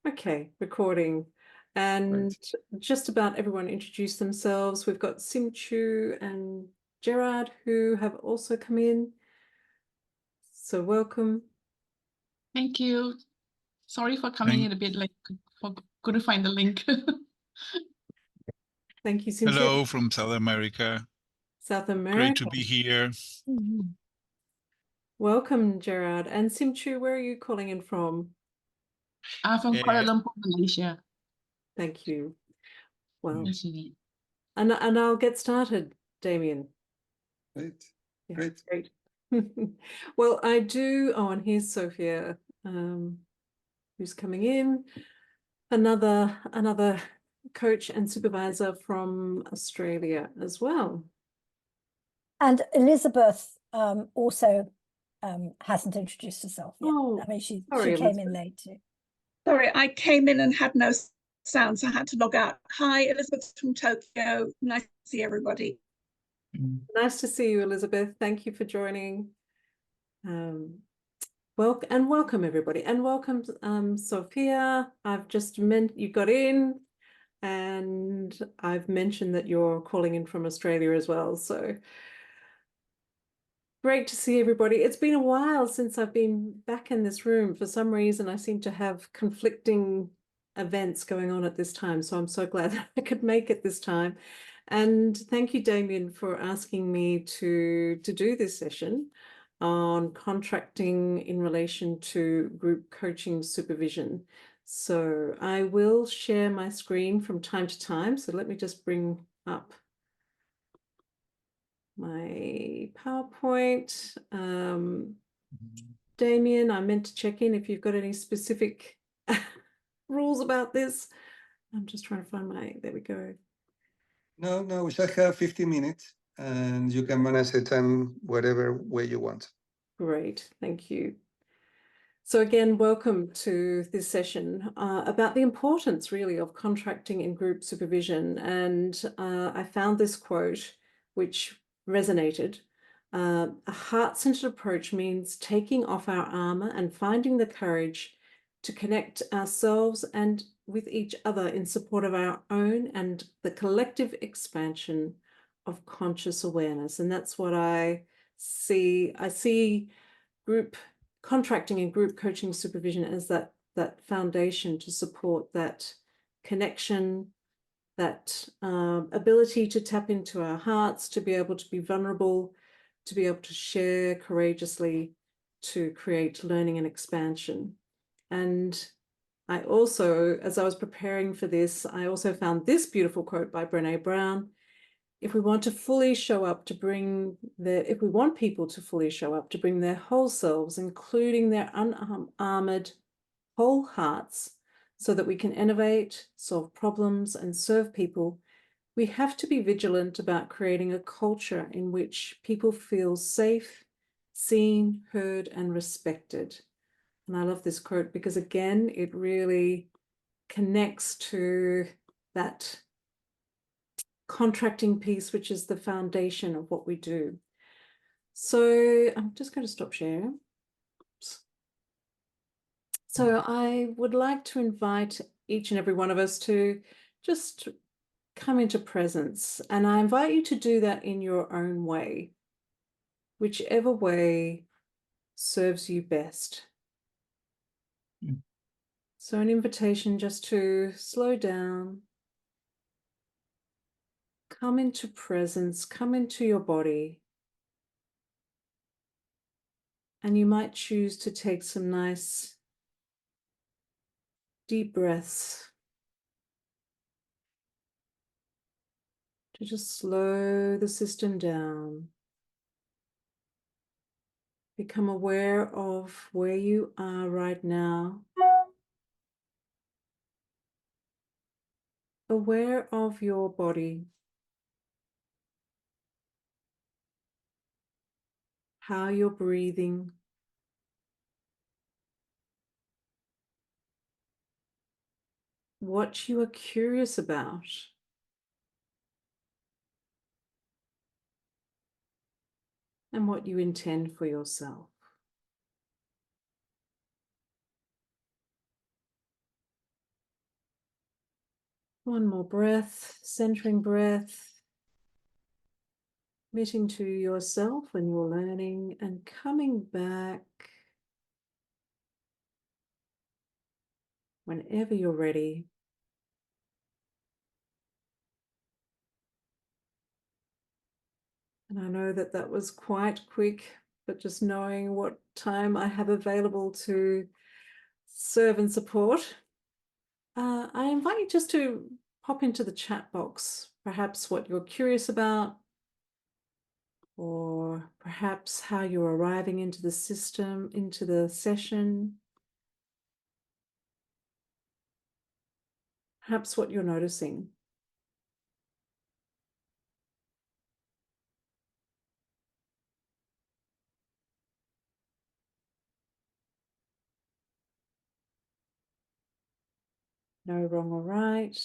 Okay, recording. And just about everyone introduced themselves. We've got Sim Chu and Gerard who have also come in. So welcome. Thank you. Sorry for coming in a bit late. Couldn't find the link. Thank you, Sim Chu. Hello from South America. South America. Great to be here. Welcome, Gerard. And Sim Chu, where are you calling in from? I'm from Kuala Lumpur, Malaysia. Thank you. Well, Yes, Jeanine. and I'll get started, Damien. Great. Yeah, Great. great. Well, I do. Oh, and here's Sophia, who's coming in. Another coach and supervisor from Australia as well. And Elizabeth also hasn't introduced herself yet. Oh, I mean, she sorry, came in late too. Sorry, I came in and had no sound, so I had to log out. Hi, Elizabeth from Tokyo. Nice to see everybody. Nice to see you, Elizabeth. Thank you for joining. Welcome everybody, and welcome Sophia. I've just meant you got in, and I've mentioned that you're calling in from Australia as well. So great to see everybody. It's been a while since I've been back in this room. For some reason, I seem to have conflicting events going on at this time. So I'm so glad that I could make it this time. And thank you, Damien, for asking me to do this session on contracting in relation to group coaching supervision. So I will share my screen from time to time. So let me just bring up my PowerPoint. Damien, I meant to check in if you've got any specific rules about this. I'm just trying to find there we go. No, we shall have 15 minutes and you can manage the time whatever way you want. Great, thank you. So again, welcome to this session about the importance really of contracting in group supervision. And I found this quote which resonated. A heart-centered approach means taking off our armor and finding the courage to connect ourselves and with each other in support of our own and the collective expansion of conscious awareness. And that's what I see. I see group contracting and group coaching supervision as that foundation to support that connection, that ability to tap into our hearts, to be able to be vulnerable, to be able to share courageously, to create learning and expansion. And I also, as I was preparing for this, I also found this beautiful quote by Brené Brown. If we want to fully show up to bring if we want people to fully show up to bring their whole selves, including their unarmored whole hearts, so that we can innovate, solve problems, and serve people, we have to be vigilant about creating a culture in which people feel safe, seen, heard, and respected. And I love this quote because, again, it really connects to that contracting piece, which is the foundation of what we do. So I'm just going to stop sharing. Oops. So I would like to invite each and every one of us to just come into presence. And I invite you to do that in your own way, whichever way serves you best. So an invitation just to slow down, come into presence, come into your body. And you might choose to take some nice deep breaths to just slow the system down. Become aware of where you are right now. Aware of your body. How you're breathing. What you are curious about. And what you intend for yourself. One more breath, centering breath. Committing to yourself and your learning and coming back whenever you're ready. And I know that that was quite quick, but just knowing what time I have available to serve and support, I invite you just to pop into the chat box, perhaps what you're curious about, or perhaps how you're arriving into the system, into the session. Perhaps what you're noticing. No wrong or right.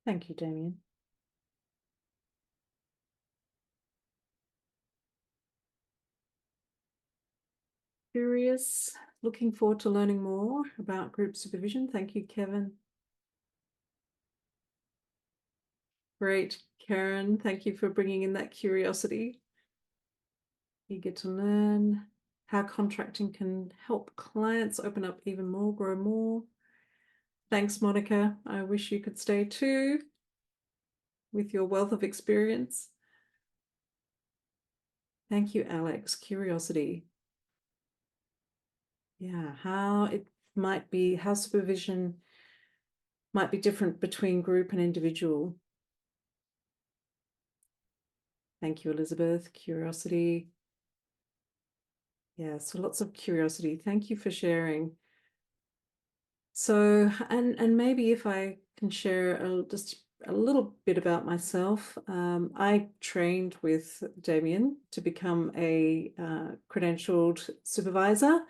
Thank you, Damien. Curious, looking forward to learning more about group supervision. Thank you, Kevin. Great, Karen, thank you for bringing in that curiosity. Eager to learn how contracting can help clients open up even more, grow more. Thanks, Monica. I wish you could stay too with your wealth of experience. Thank you, Alex. Curiosity. Yeah, how it might be, how supervision might be different between group and individual. Thank you, Elizabeth. Curiosity. Yeah, so lots of curiosity. Thank you for sharing. So, and maybe if I can share just a little bit about myself. I trained with Damien to become a credentialed supervisor.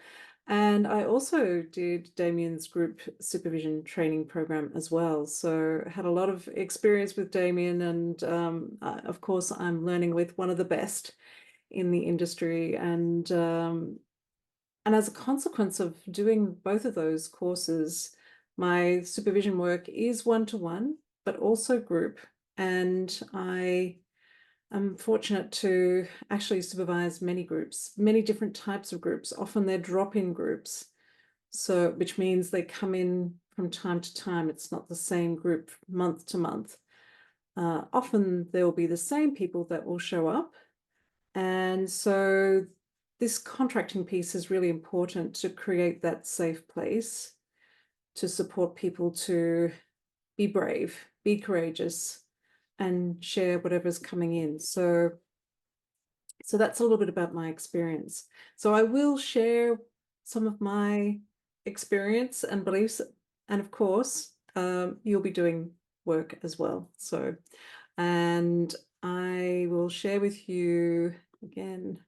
And I also did Damien's group supervision training program as well. So had a lot of experience with Damien, and of course, I'm learning with one of the best in the industry. And as a consequence of doing both of those courses, my supervision work is one-to-one, but also group. And I'm fortunate to actually supervise many groups, many different types of groups. Often they're drop-in groups, so which means they come in from time to time. It's not the same group month to month. Often there will be the same people that will show up. And so this contracting piece is really important to create that safe place to support people to be brave, be courageous, and share whatever's coming in. So that's a little bit about my experience. So I will share some of my experience and beliefs, and of course, you'll be doing work as well. So, and I will share with you again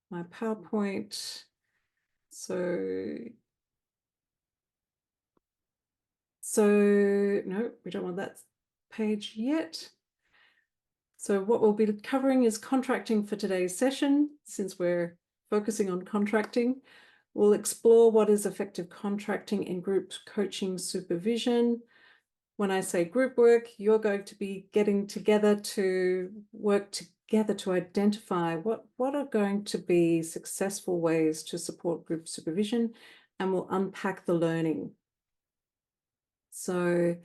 my PowerPoint. So no, we don't want that page yet. So what we'll be covering is contracting for today's session. Since we're focusing on contracting, we'll explore what is effective contracting in group coaching supervision. When I say group work, you're going to be getting together to work together to identify what are going to be successful ways to support group supervision, and we'll unpack the learning. So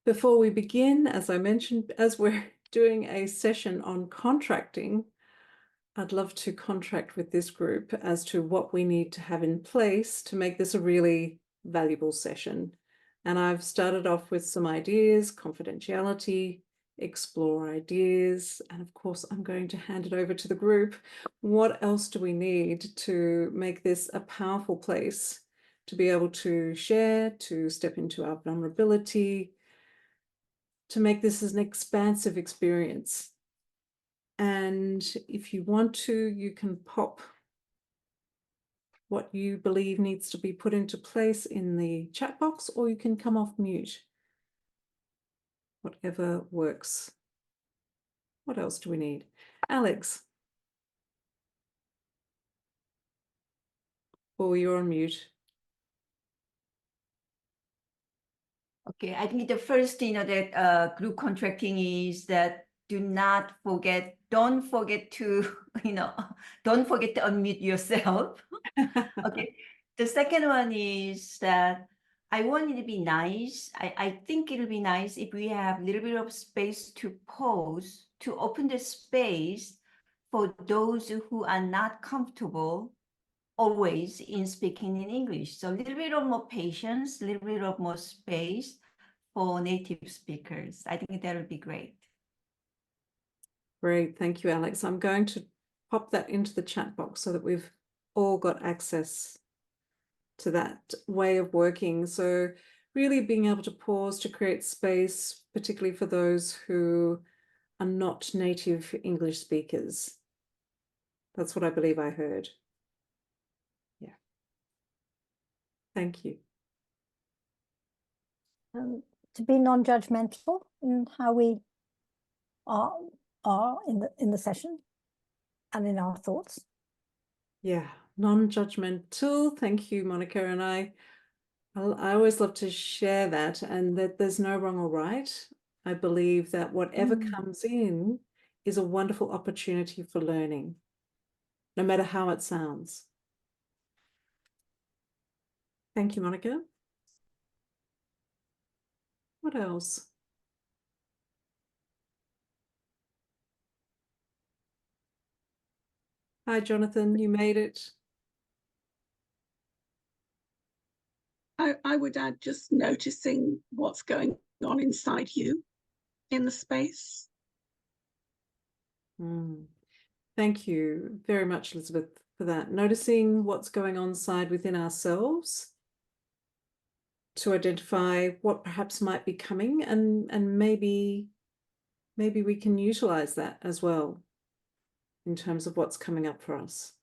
before we begin, as I mentioned, as we're doing a session on contracting, I'd love to contract with this group as to what we need to have in place to make this a really valuable session. And I've started off with some ideas, confidentiality, explore ideas, and of course, I'm going to hand it over to the group. What else do we need to make this a powerful place to be able to share, to step into our vulnerability, to make this as an expansive experience? And if you want to, you can pop what you believe needs to be put into place in the chat box, or you can come off mute. Whatever works. What else do we need? Alex, or you're on mute. Okay, I think the first thing that group contracting is that don't forget to, don't forget to unmute yourself. Okay. The second one is that I want it to be nice. I think it'll be nice if we have a little bit of space to pause, to open the space for those who are not comfortable always in speaking in English. So a little bit of more patience, a little bit of more space for native speakers. I think that would be great. Great, thank you, Alex. I'm going to pop that into the chat box so that we've all got access to that way of working. So really being able to pause to create space, particularly for those who are not native English speakers. That's what I believe I heard. Yeah. Thank you. To be non-judgmental in how we are in the session and in our thoughts. Yeah, non-judgmental. Thank you, Monica. And I always love to share that, and that there's no wrong or right. I believe that whatever comes in is a wonderful opportunity for learning, no matter how it sounds. Thank you, Monica. What else? Hi, Jonathan, you made it. I would add just noticing what's going on inside you in the space. Thank you very much, Elizabeth, for that. Noticing what's going on inside within ourselves to identify what perhaps might be coming, and maybe we can utilize that as well in terms of what's coming up for us.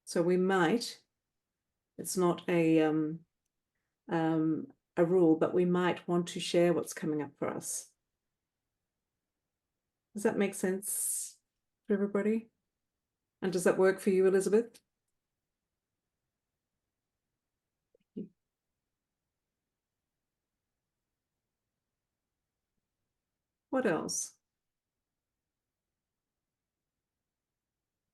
So we might, it's not a rule, but we might want to share what's coming up for us. Does that make sense for everybody? And does that work for you, Elizabeth? What else?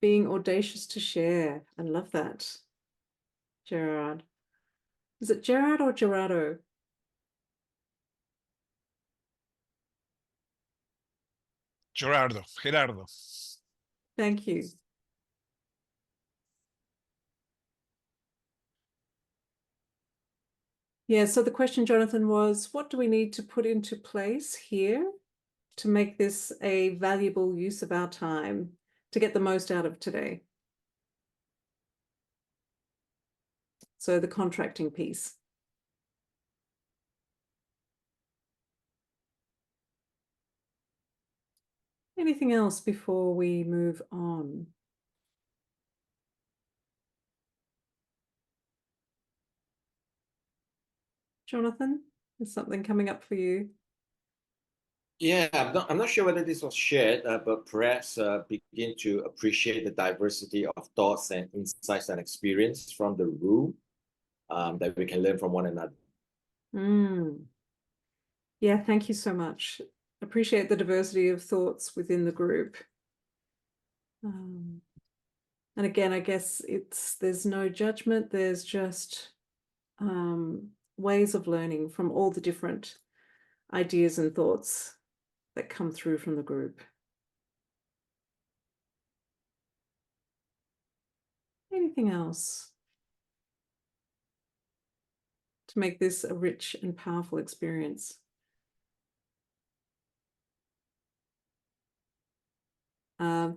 Being audacious to share. I love that. Gerard. Is it Gerard or Gerardo? Gerardo. Thank you. Yeah, so the question, Jonathan, was what do we need to put into place here to make this a valuable use of our time to get the most out of today? So the contracting piece. Anything else before we move on? Jonathan, is something coming up for you? Yeah, I'm not sure whether this was shared, but perhaps begin to appreciate the diversity of thoughts and insights and experience from the room that we can learn from one another. Yeah, thank you so much. Appreciate the diversity of thoughts within the group. And again, I guess there's no judgment, there's just ways of learning from all the different ideas and thoughts that come through from the group. Anything else to make this a rich and powerful experience?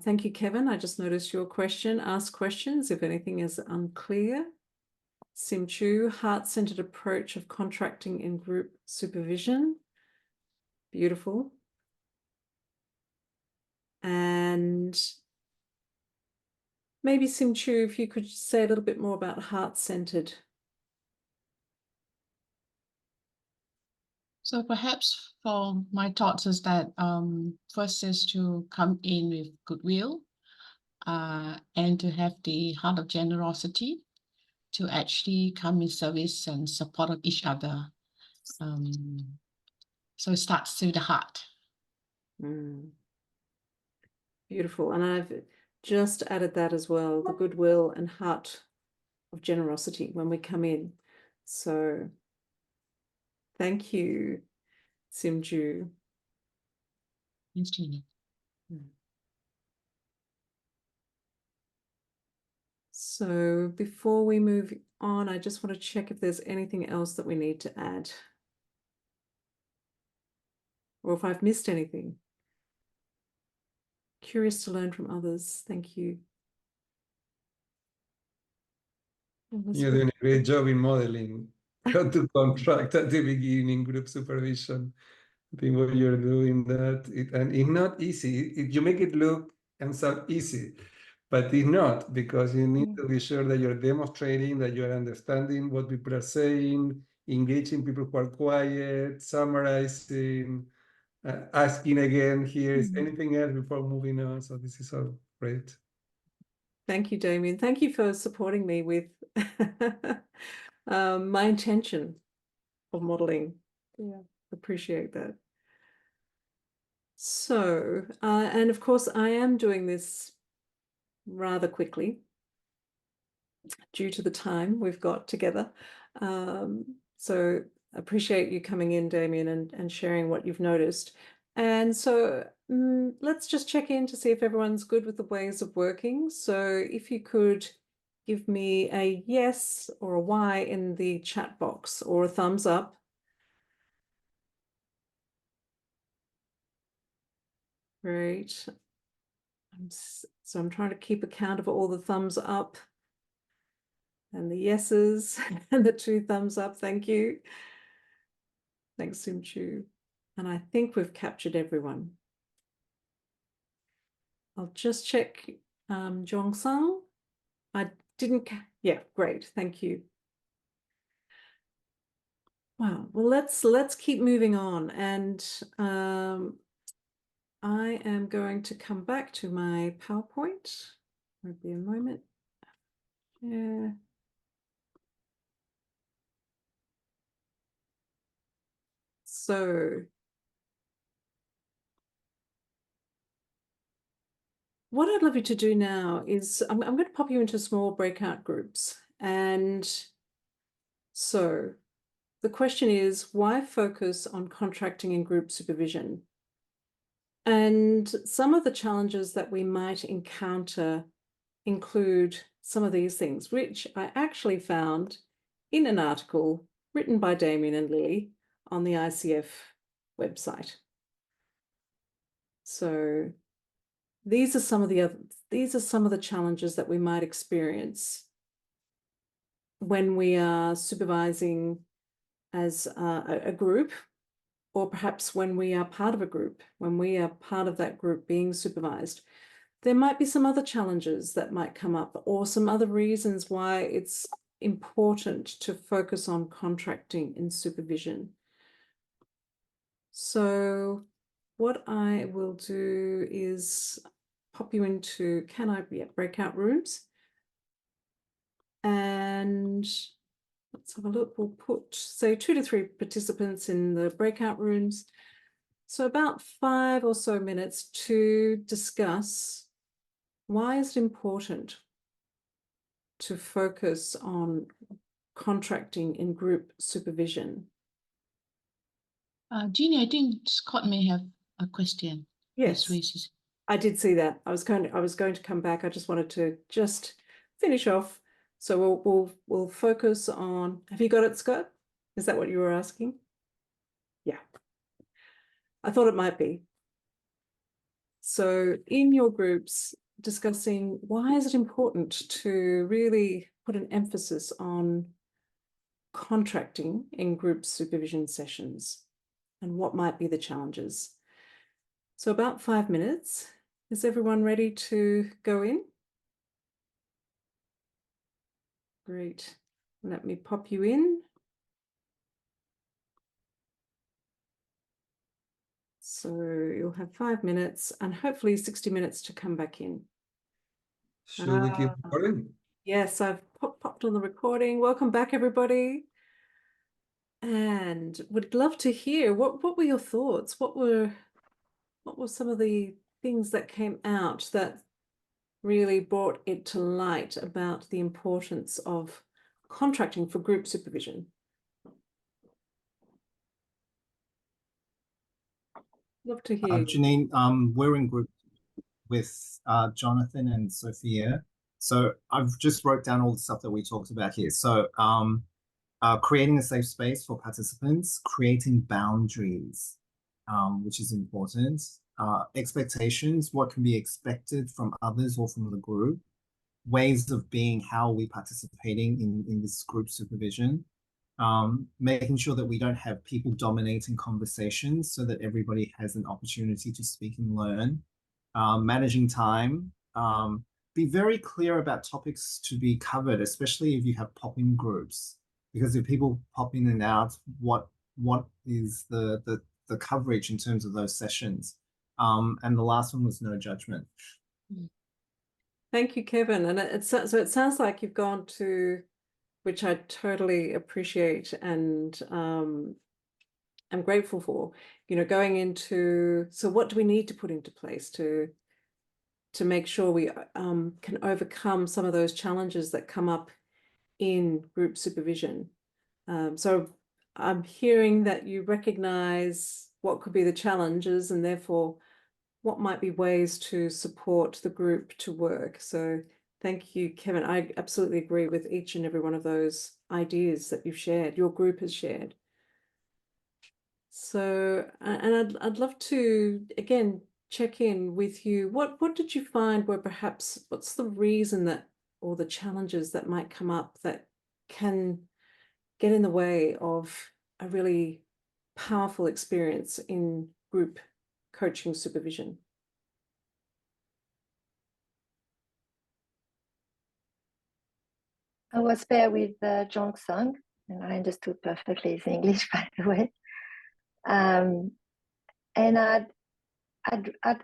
Thank you, Kevin. I just noticed your question. Ask questions if anything is unclear. Sim Chu, heart-centered approach of contracting in group supervision. Beautiful. And maybe Sim Chu, if you could say a little bit more about heart-centered. So perhaps for my thoughts is that first is to come in with goodwill. and to have the heart of generosity to actually come in service and support of each other. So it starts with the heart. Mm. Beautiful. And I've just added that as well, the goodwill and heart of generosity when we come in. So thank you, Simju. Thanks, Jeanine. So before we move on, I just want to check if there's anything else that we need to add, or if I've missed anything. Curious to learn from others. Thank you. You're doing a great job in modeling how to contract at the beginning, group supervision. I think what you're doing and it's not easy. You make it look and sound easy, but it's not, because you need to be sure that you're demonstrating that you're understanding what people are saying, engaging people who are quiet, summarizing, asking again, here is anything else before moving on. So this is all great. Thank you, Damien. Thank you for supporting me with my intention of modeling. Yeah, appreciate that. So, and of course, I am doing this rather quickly due to the time we've got together. So appreciate you coming in, Damien, and sharing what you've noticed. And so let's just check in to see if everyone's good with the ways of working. So if you could give me a yes or a Y in the chat box, or a thumbs up. Great. So I'm trying to keep account of all the thumbs up and the yeses and the 2 thumbs up. Thank you. Thanks, Simchu. And I think we've captured everyone. I'll just check Jongsung. I didn't, yeah, great, thank you. Wow, well, let's keep moving on. And I am going to come back to my PowerPoint. Won't be a moment. Yeah. So what I'd love you to do now is I'm going to pop you into small breakout groups. And so the question is, why focus on contracting in group supervision? And some of the challenges that we might encounter include some of these things, which I actually found in an article written by Damien and Lily on the ICF website. So these are some of the challenges that we might experience when we are supervising as a group, or perhaps when we are part of a group, when we are part of that group being supervised. There might be some other challenges that might come up, or some other reasons why it's important to focus on contracting in supervision. So what I will do is pop you into breakout rooms. And let's have a look. We'll put, say, 2 to 3 participants in the breakout rooms. So about 5 or so minutes to discuss why is it important to focus on contracting in group supervision. Jeannie, I think Scott may have a question. Yes, I did see that. I was going to come back. I just wanted to just finish off. So we'll focus on. Have you got it, Scott? Is that what you were asking? Yeah, I thought it might be. So in your groups, discussing why is it important to really put an emphasis on contracting in group supervision sessions, and what might be the challenges. So about 5 minutes. Is everyone ready to go in? Great. Let me pop you in. So you'll have 5 minutes and hopefully 60 minutes to come back in. Should we keep recording? Yes, I've popped on the recording. Welcome back, everybody. And would love to hear what were your thoughts? What were some of the things that came out that really brought it to light about the importance of contracting for group supervision? Love to hear. Jeanine, we're in group with Jonathan and Sophia. So I've just wrote down all the stuff that we talked about here. So creating a safe space for participants, creating boundaries, which is important, expectations, what can be expected from others or from the group, ways of being, how are we participating in this group supervision, making sure that we don't have people dominating conversations so that everybody has an opportunity to speak and learn, managing time, be very clear about topics to be covered, especially if you have pop-in groups, because if people pop in and out, what is the coverage in terms of those sessions? And the last one was no judgment. Thank you, Kevin. And so it sounds like you've gone to, which I totally appreciate and I'm grateful for, going into, so what do we need to put into place to make sure we can overcome some of those challenges that come up in group supervision? So I'm hearing that you recognize what could be the challenges and therefore what might be ways to support the group to work. So thank you, Kevin. I absolutely agree with each and every one of those ideas that you've shared, your group has shared. So, and I'd love to, again, check in with you. What did you find were perhaps, what's the reason that, or the challenges that might come up that can get in the way of a really powerful experience in group coaching supervision? I was there with Jong Sung, and I understood perfectly his English, by the way. And I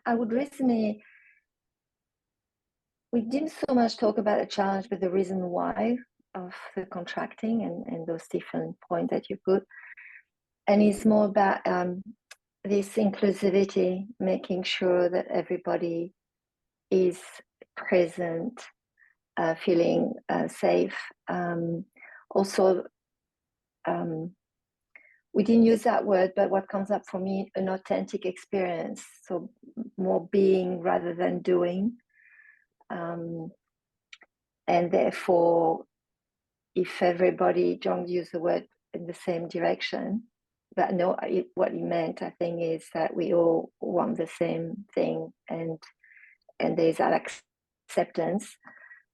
would recently, we didn't so much talk about the challenge, but the reason why of the contracting and those different points that you put. And it's more about this inclusivity, making sure that everybody is present, feeling safe. Also, we didn't use that word, but what comes up for me, an authentic experience. So more being rather than doing. And therefore, if everybody, Jong used the word in the same direction, but no, what he meant, I think, is that we all want the same thing, and there's that acceptance,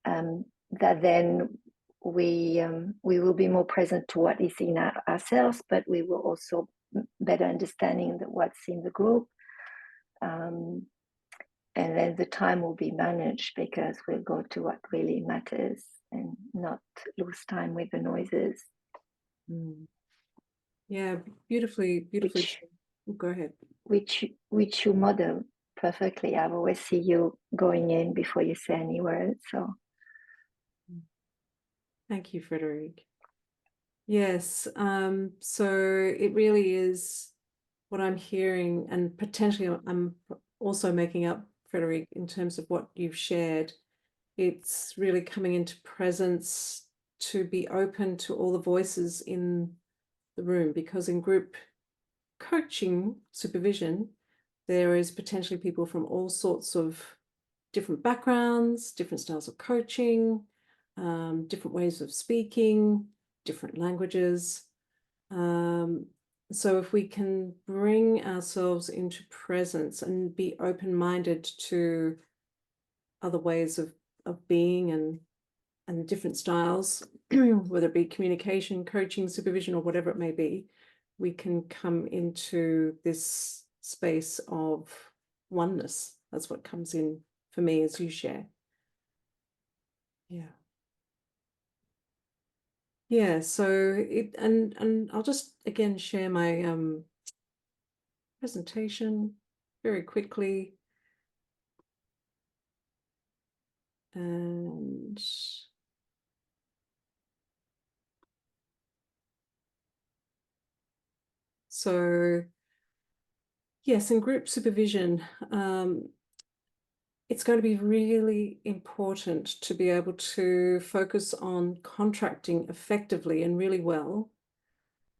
that then we will be more present to what is in ourselves, but we will also better understanding what's in the group, and then the time will be managed because we'll go to what really matters and not lose time with the noises. Yeah, beautifully. Go ahead. Which you model perfectly. I've always see you going in before you say any word. So thank you, Frederic. Yes, so it really is what I'm hearing, and potentially I'm also making up, Frederic, in terms of what you've shared. It's really coming into presence to be open to all the voices in the room, because in group coaching supervision, there is potentially people from all sorts of different backgrounds, different styles of coaching, different ways of speaking, different languages. So if we can bring ourselves into presence and be open-minded to other ways of being and different styles, whether it be communication, coaching, supervision, or whatever it may be, we can come into this space of oneness. That's what comes in for me as you share. Yeah, so it, and I'll just again share my presentation very quickly. And so, yes, in group supervision, it's going to be really important to be able to focus on contracting effectively and really well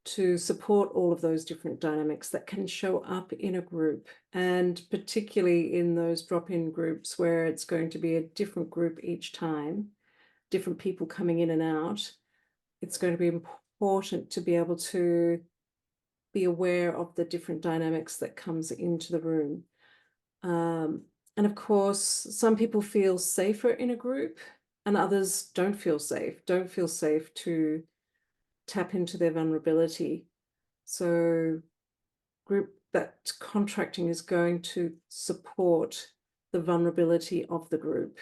to support all of those different dynamics that can show up in a group, and particularly in those drop-in groups where it's going to be a different group each time, different people coming in and out. It's going to be important to be able to be aware of the different dynamics that comes into the room. And of course, some people feel safer in a group and others don't feel safe to tap into their vulnerability. So that contracting is going to support the vulnerability of the group.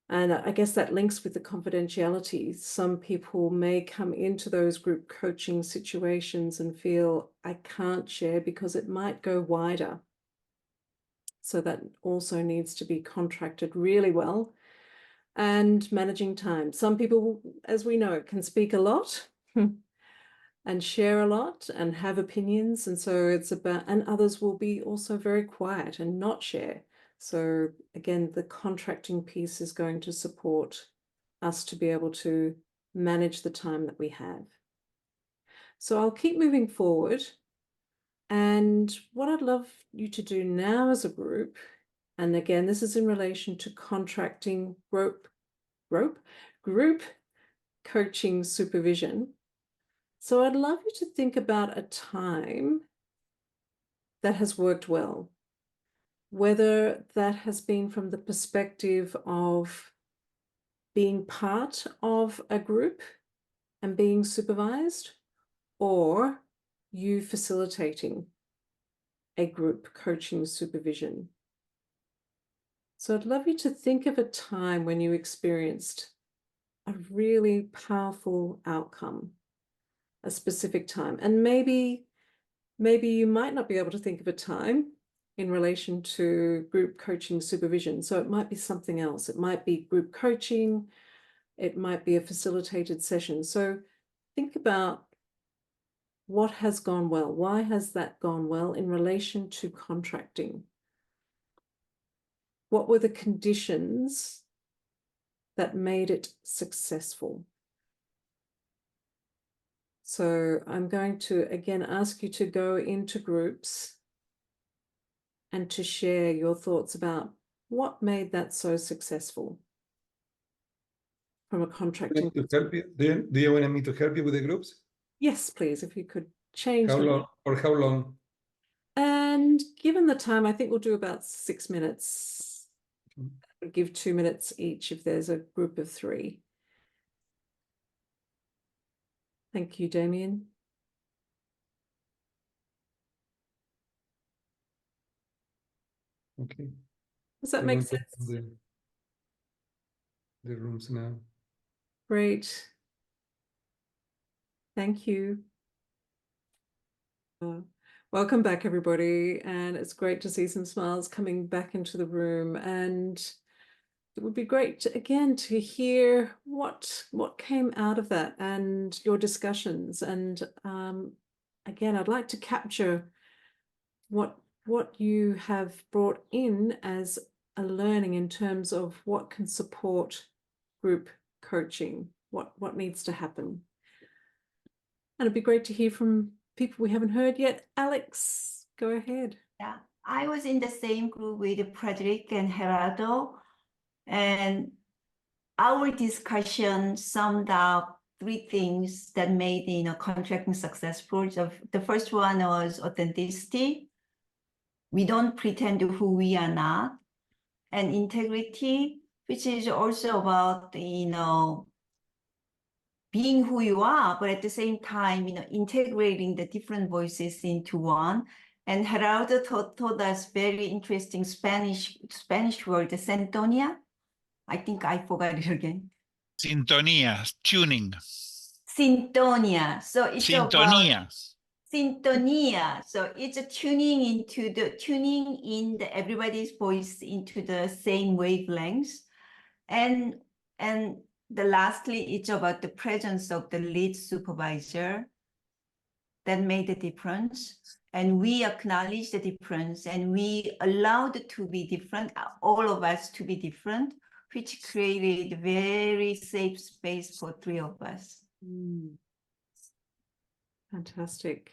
And I guess that links with the confidentiality. Some people may come into those group coaching situations and feel, I can't share because it might go wider. So that also needs to be contracted really well. And managing time. Some people, as we know, can speak a lot and share a lot and have opinions. And so it's about, and others will be also very quiet and not share. So again, the contracting piece is going to support us to be able to manage the time that we have. So I'll keep moving forward. And what I'd love you to do now as a group, and again, this is in relation to contracting group coaching supervision. So I'd love you to think about a time that has worked well, whether that has been from the perspective of being part of a group and being supervised, or you facilitating a group coaching supervision. So I'd love you to think of a time when you experienced a really powerful outcome, a specific time. And maybe you might not be able to think of a time in relation to group coaching supervision. So it might be something else. It might be group coaching. It might be a facilitated session. So think about what has gone well. Why has that gone well in relation to contracting? What were the conditions that made it successful? So I'm going to, again, ask you to go into groups and to share your thoughts about what made that so successful from a contracting. To help you. Do you want me to help you with the groups? Yes, please, if you could change. How long? For how long? And given the time, I think we'll do about 6 minutes. We'll give 2 minutes each if there's a group of 3. Thank you, Damien. Okay. Does that make sense? The rooms now. Great. Thank you. Welcome back, everybody. And it's great to see some smiles coming back into the room. And it would be great to, again, to hear what came out of that and your discussions. And again, I'd like to capture what you have brought in as a learning in terms of what can support group coaching, what needs to happen. And it'd be great to hear from people we haven't heard yet. Alex, go ahead. Yeah, I was in the same group with Frederick and Gerardo, and our discussion summed up 3 things that made contracting successful. The first one was authenticity. We don't pretend who we are not, and integrity, which is also about being who you are, but at the same time, integrating the different voices into one. And Gerardo taught us very interesting Spanish word, sintonia. I think I forgot it again. Sintonía, tuning. Sintonia. So it's Sintonía. Sintonia. So it's a tuning in the everybody's voice into the same wavelengths. And the lastly, it's about the presence of the lead supervisor that made the difference. And we acknowledge the difference and we allowed to be different, all of us to be different, which created a very safe space for three of us. Fantastic.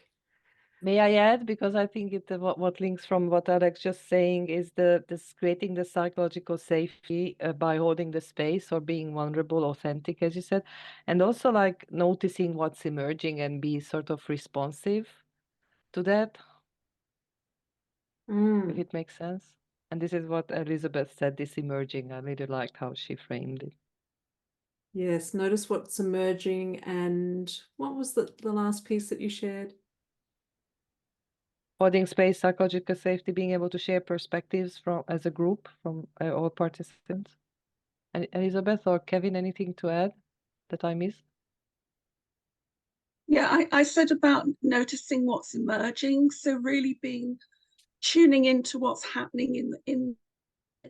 May I add, because I think what links from what Alex just saying is this creating the psychological safety by holding the space or being vulnerable, authentic, as you said, and also like noticing what's emerging and be sort of responsive to that, if it makes sense. And this is what Elizabeth said, this emerging. I really liked how she framed it. Yes, notice what's emerging. And what was the last piece that you shared? Holding space, psychological safety, being able to share perspectives from as a group from all participants. And Elizabeth or Kevin, anything to add that I missed? Yeah, I said about noticing what's emerging. So really tuning into what's happening in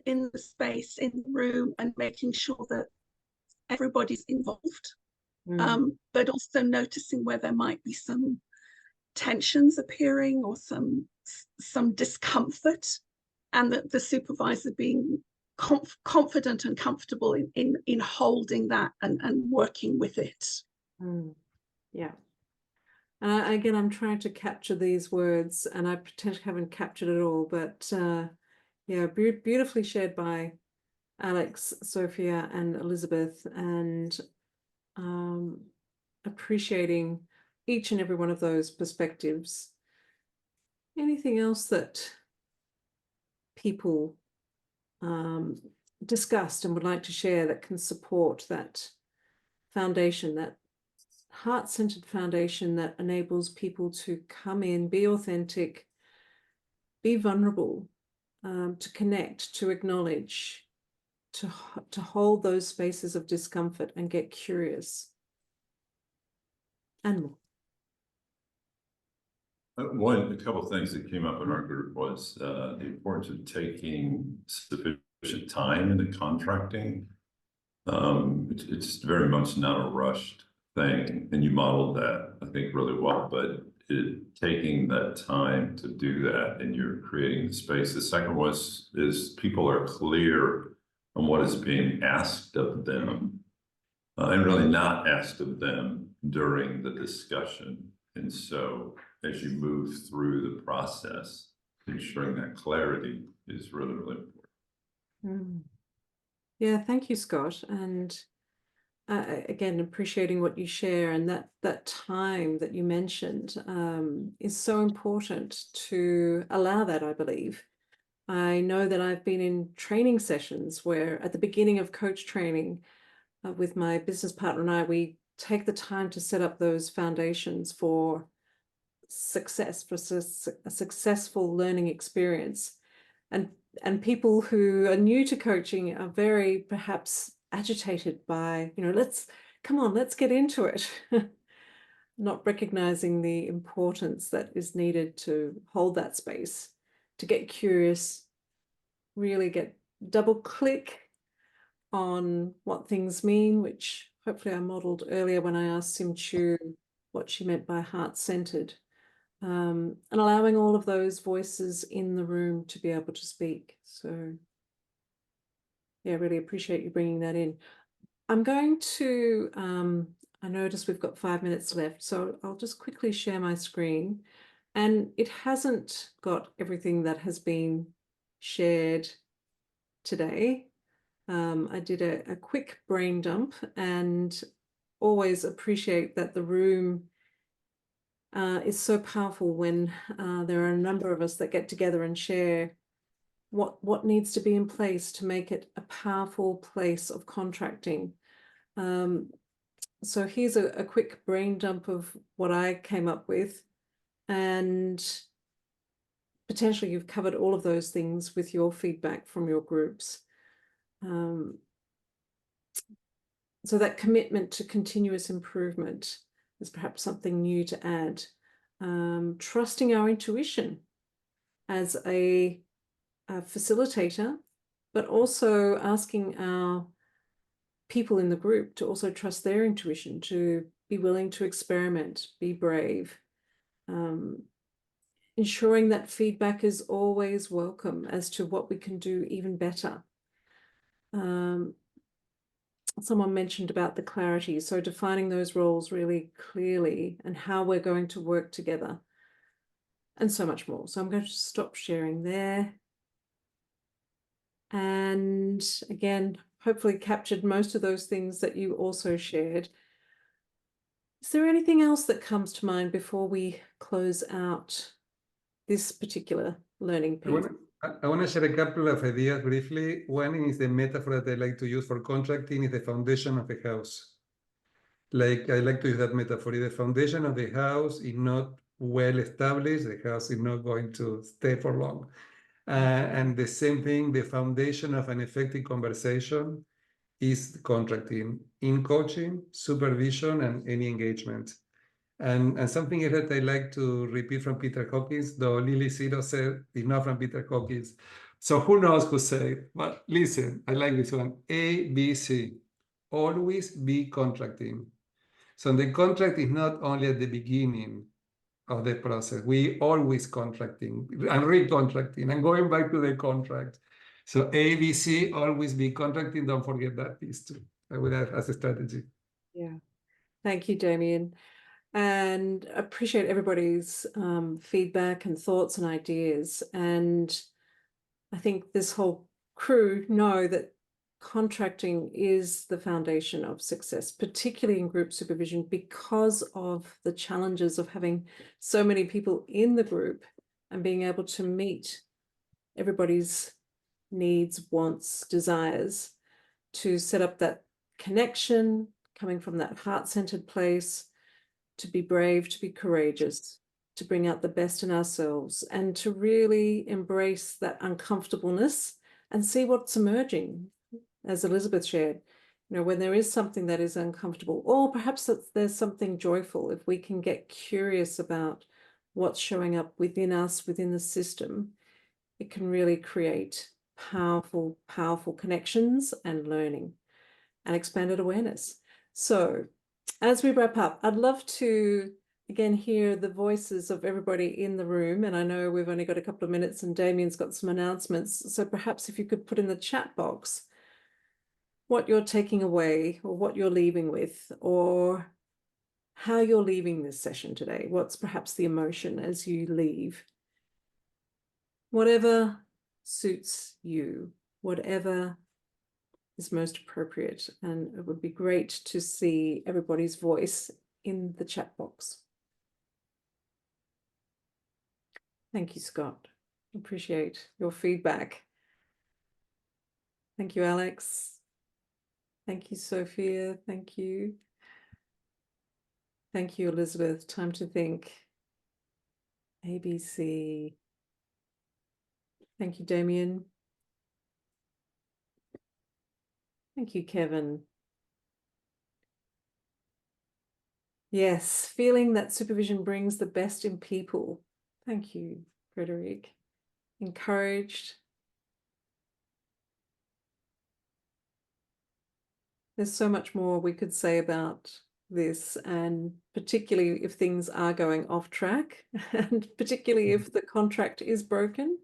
the space, in the room, and making sure that everybody's involved. But also noticing where there might be some tensions appearing or some discomfort, and that the supervisor being confident and comfortable in holding that and working with it. Yeah. Again, I'm trying to capture these words, and I potentially haven't captured it all, but yeah, beautifully shared by Alex, Sophia, and Elizabeth, and appreciating each and every one of those perspectives. Anything else that people discussed and would like to share that can support that foundation, that heart-centered foundation that enables people to come in, be authentic, be vulnerable, to connect, to acknowledge, to hold those spaces of discomfort and get curious and more. A couple of things that came up in our group was the importance of taking sufficient time in the contracting. It's very much not a rushed thing, and you modeled that, I think, really well, but taking that time to do that, and you're creating the space. The second is people are clear on what is being asked of them, and really not asked of them during the discussion. And so as you move through the process, ensuring that clarity is really, really important. Yeah, thank you, Scott. And again, appreciating what you share, and that time that you mentioned is so important to allow that, I believe. I know that I've been in training sessions where at the beginning of coach training with my business partner and I, we take the time to set up those foundations for success, for a successful learning experience. And people who are new to coaching are very perhaps agitated by, let's get into it. Not recognizing the importance that is needed to hold that space, to get curious, really get double click on what things mean, which hopefully I modeled earlier when I asked Sim Chu what she meant by heart-centered, and allowing all of those voices in the room to be able to speak. So yeah, really appreciate you bringing that in. I'm going to, I notice we've got 5 minutes left, so I'll just quickly share my screen. And it hasn't got everything that has been shared today. I did a quick brain dump, and always appreciate that the room is so powerful when there are a number of us that get together and share what needs to be in place to make it a powerful place of contracting. So here's a quick brain dump of what I came up with, and potentially you've covered all of those things with your feedback from your groups. So that commitment to continuous improvement is perhaps something new to add. trusting our intuition as a facilitator, but also asking our people in the group to also trust their intuition, to be willing to experiment, be brave, ensuring that feedback is always welcome as to what we can do even better. Someone mentioned about the clarity, so defining those roles really clearly and how we're going to work together, and so much more. So I'm going to stop sharing there. And again, hopefully captured most of those things that you also shared. Is there anything else that comes to mind before we close out this particular learning piece? I want to share a couple of ideas briefly. One is the metaphor that I like to use for contracting is the foundation of a house. Like I like to use that metaphor. If the foundation of the house is not well established, the house is not going to stay for long. And the same thing, the foundation of an effective conversation is contracting in coaching, supervision, and any engagement. And something that I like to repeat from Peter Hawkins, though Lily Zito said it's not from Peter Hawkins. So who knows who said, but listen, I like this one. A, B, C, always be contracting. So the contract is not only at the beginning of the process. We always contracting and recontracting and going back to the contract. So A, B, C, always be contracting. Don't forget that piece too. I would have as a strategy. Yeah. Thank you, Damien. And appreciate everybody's feedback and thoughts and ideas. And I think this whole crew know that contracting is the foundation of success, particularly in group supervision, because of the challenges of having so many people in the group and being able to meet everybody's needs, wants, desires, to set up that connection coming from that heart-centered place, to be brave, to be courageous, to bring out the best in ourselves, and to really embrace that uncomfortableness and see what's emerging. As Elizabeth shared, when there is something that is uncomfortable, or perhaps that there's something joyful, if we can get curious about what's showing up within us, within the system, it can really create powerful, powerful connections and learning and expanded awareness. So as we wrap up, I'd love to, again, hear the voices of everybody in the room. And I know we've only got a couple of minutes and Damien's got some announcements. So perhaps if you could put in the chat box what you're taking away or what you're leaving with, or how you're leaving this session today. What's perhaps the emotion as you leave? Whatever suits you, whatever is most appropriate. And it would be great to see everybody's voice in the chat box. Thank you, Scott. Appreciate your feedback. Thank you, Alex. Thank you, Sophia. Thank you. Thank you, Elizabeth. Time to think. ABC. Thank you, Damien. Thank you, Kevin. Yes, feeling that supervision brings the best in people. Thank you, Frederic. Encouraged. There's so much more we could say about this, and particularly if things are going off track, and particularly if the contract is broken,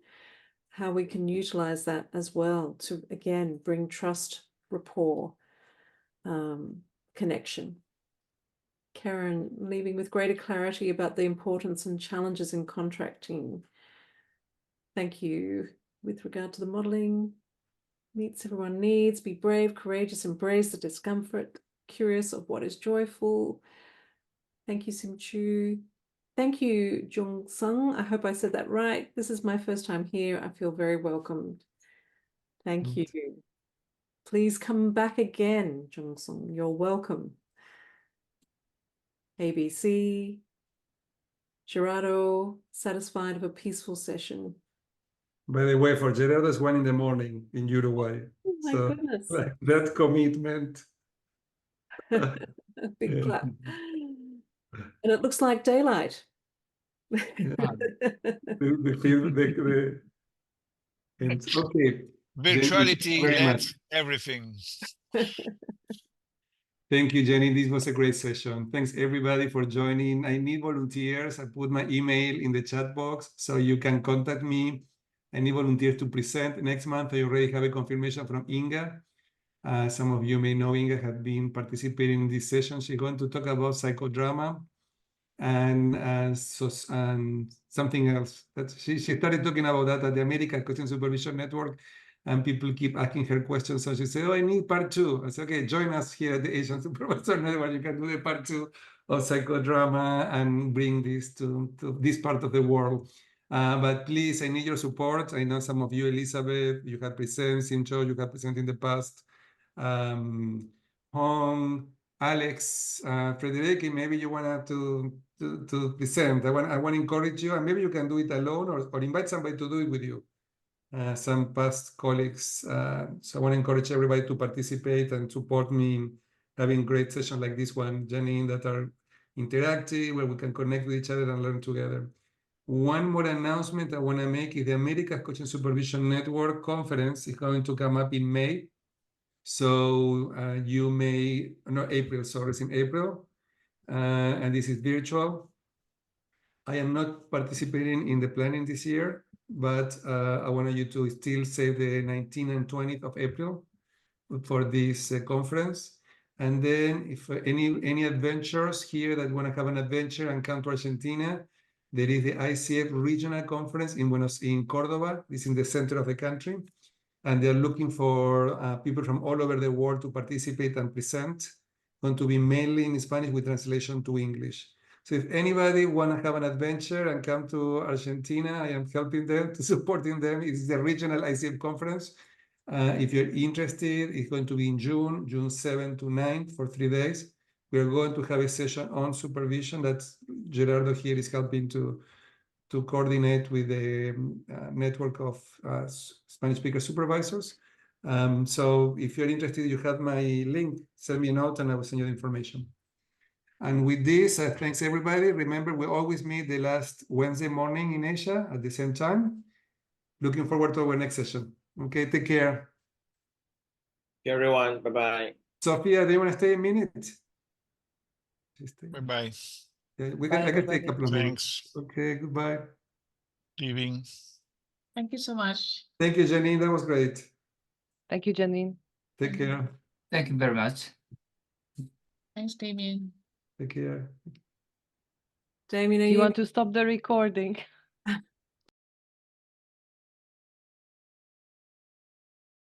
how we can utilize that as well to, again, bring trust, rapport, connection. Karen, leaving with greater clarity about the importance and challenges in contracting. Thank you. With regard to the modeling, meets everyone needs, be brave, courageous, embrace the discomfort, curious of what is joyful. Thank you, Sim Chu. Thank you, Jung Sung. I hope I said that right. This is my first time here. I feel very welcomed. Thank you. Please come back again, Jung Sung. You're welcome. ABC. Gerardo, satisfied of a peaceful session. By the way, for Gerardo, it's 1 a.m. in Uruguay. Oh my goodness. Like, that commitment. A big clap. And it looks like daylight. The feedback. And okay. Virtuality very left much. everything. Thank you, Jeanine. This was a great session. Thanks everybody for joining. I need volunteers. I put my email in the chat box so you can contact me. I need volunteers to present. Next month, I already have a confirmation from Inga. Some of you may know Inga had been participating in this session. She's going to talk about psychodrama and something else. That she started talking about that at the American Coaching Supervision Network, and people keep asking her questions. So she said, "Oh, I need part 2." I said, "Okay, join us here at the Asian Supervisor Network. You can do the part 2 of psychodrama and bring this to this part of the world." But please, I need your support. I know some of you, Elizabeth, you have presented, Sincho, you have presented in the past. Hong, Alex, Frederic, maybe you want to present. I want to encourage you, and maybe you can do it alone or invite somebody to do it with you. Some past colleagues. So I want to encourage everybody to participate and support me in having great sessions like this one, Jeanine, that are interactive, where we can connect with each other and learn together. One more announcement I want to make is the American Coaching Supervision Network conference is going to come up in May. So you may, no, April, sorry, it's in April. And this is virtual. I am not participating in the planning this year, but I wanted you to still save the 19th and 20th of April for this conference. And then if any adventurers here that want to have an adventure and come to Argentina, there is the ICF Regional Conference in Córdoba. It's in the center of the country. And they're looking for people from all over the world to participate and present. Going to be mainly in Spanish with translation to English. So if anybody want to have an adventure and come to Argentina, I am helping them, supporting them. It's the regional ICF conference. If you're interested, it's going to be in June 7 to 9 for 3 days. We are going to have a session on supervision that Gerardo here is helping to coordinate with the network of Spanish speaker supervisors. So if you're interested, you have my link, send me a note and I will send you the information. And with this, thanks everybody. Remember, we always meet the last Wednesday morning in Asia at the same time. Looking forward to our next session. Okay, take care. Okay, everyone. Bye-bye. Sophia, do you want to stay a minute? Bye-bye. Yeah, Bye, I can take a everybody. couple of minutes. Okay, goodbye. Leaving. Thank you so much. Thank you, Jeanine. That was great. Thank you, Jeanine. Take care. Thank you very much. Thanks, Damien. Take care. Damien, Do are you you want to stop the recording?